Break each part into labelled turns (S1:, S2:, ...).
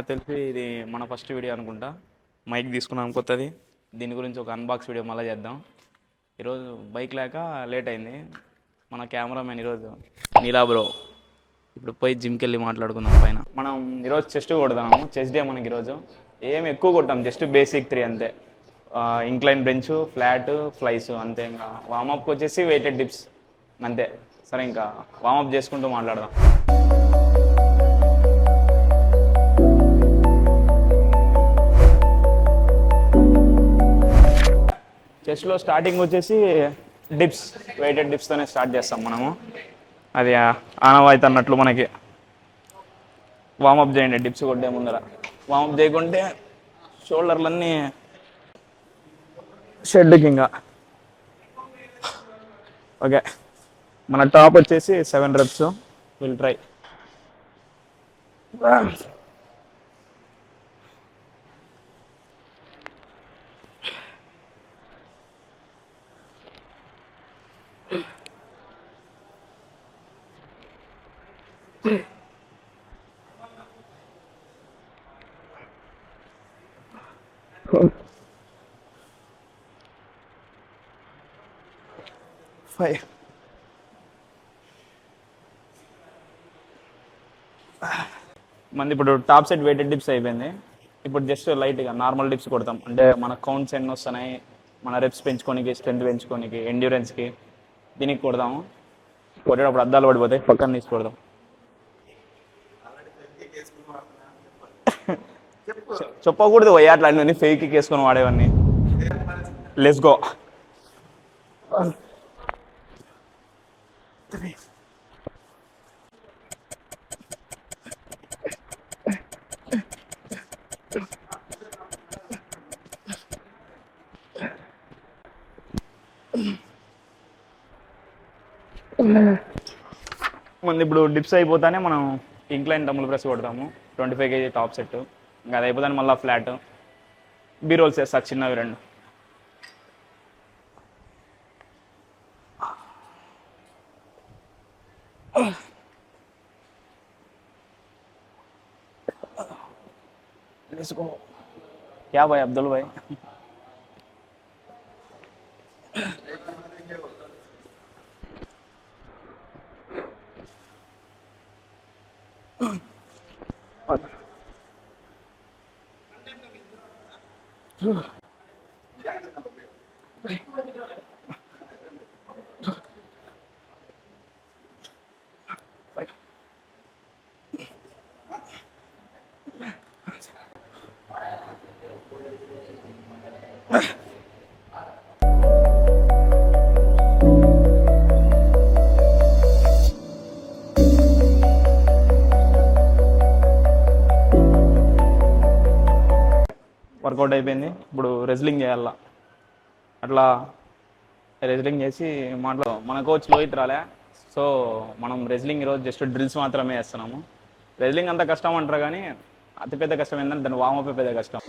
S1: నాకు తెలిసి ఇది మన ఫస్ట్ వీడియో అనుకుంటా. మైక్ తీసుకున్నాం కొత్తది. దీని గురించి ఒక అన్బాక్స్ వీడియో మళ్ళీ చేద్దాం. ఈరోజు బైక్ లేక లేట్ అయింది. మన కెమెరామెన్ ఈరోజు నీలా బ్రో. ఇప్పుడు పోయి జిమ్కి వెళ్ళి మాట్లాడుకుందాం పైన. మనం ఈరోజు చెస్ట్ కొడదాము. చెస్ట్ డే మనకి ఈరోజు ఏం ఎక్కువ కొట్టాం, జస్ట్ బేసిక్ 3 అంతే. ఇంక్లైన్ బెంచ్, ఫ్లాట్, ఫ్లైస్ అంతే. ఇంకా వామప్కి వచ్చేసి వెయిటెడ్ డిప్స్ అంతే. సరే, ఇంకా వామప్ చేసుకుంటూ మాట్లాడదాం. చెస్ట్లో స్టార్టింగ్ వచ్చేసి డిప్స్, వెయిటెడ్ డిప్స్తోనే స్టార్ట్ చేస్తాం మనము. అది ఆనవాయితీ అన్నట్లు మనకి. వామప్ చేయండి డిప్స్ కొట్టే ముందర. వామప్ చేయకుంటే షోల్డర్లన్నీ షెడ్కి. ఇంకా ఓకే, మన టాప్ వచ్చేసి 7 reps. Will try. మంది ఇప్పుడు టాప్ సెట్ వెయిటెడ్ డిప్స్ అయిపోయింది. ఇప్పుడు జస్ట్ లైట్గా నార్మల్ డిప్స్ కొడతాం. అంటే మన కౌంట్స్ ఎన్ని వస్తున్నాయి, మన రెప్స్ పెంచుకోనికి, స్ట్రెంత్ పెంచుకోనికి, ఎండ్యూరెన్స్కి, దీనికి కొడదాము. కొట్టేటప్పుడు అద్దాలు పడిపోతాయి, పక్కన తీసి కొడదాం. చెప్పకూడదు పోయి అట్లాంటివన్నీ ఫేక్ వేసుకొని వాడేవన్నీ. Let's go. మంది ఇప్పుడు డిప్స్ అయిపోతానే మనం ఇంక్లైన్ డబుల్ ప్రెస్ కొడతాము. 25 kg టాప్ సెట్. ఇంకా అది అయిపోతానే మళ్ళీ ఫ్లాట్, బీ రోల్స్ వేస్తా చిన్నవి 2. क्या भाई अब्दुल भाई. వర్కౌట్ అయిపోయింది. ఇప్పుడు రెజ్లింగ్ చేయాల. అట్లా రెజ్లింగ్ చేసి మన కోచ్ లోహిత్ రాలే, సో మనం రెజ్లింగ్ ఈరోజు జస్ట్ డ్రిల్స్ మాత్రమే వేస్తున్నాము. రెజ్లింగ్ అంత కష్టం అంటారు, కానీ అతిపెద్ద కష్టం ఏంటంటే దాని వామప్ పెద్ద కష్టం.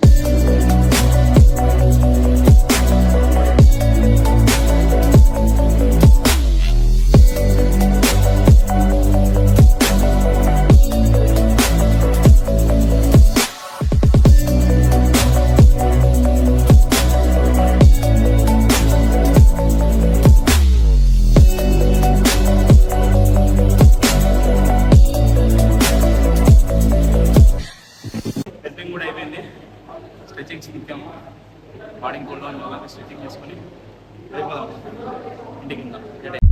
S1: కూడా అయిపోయింది. స్ట్రెచింగ్స్ ముఖ్యము. బాడీకి కోల్డ్ స్ట్రెచింగ్ చేసుకొని వెళ్ళిపోదాం ఇంటికి.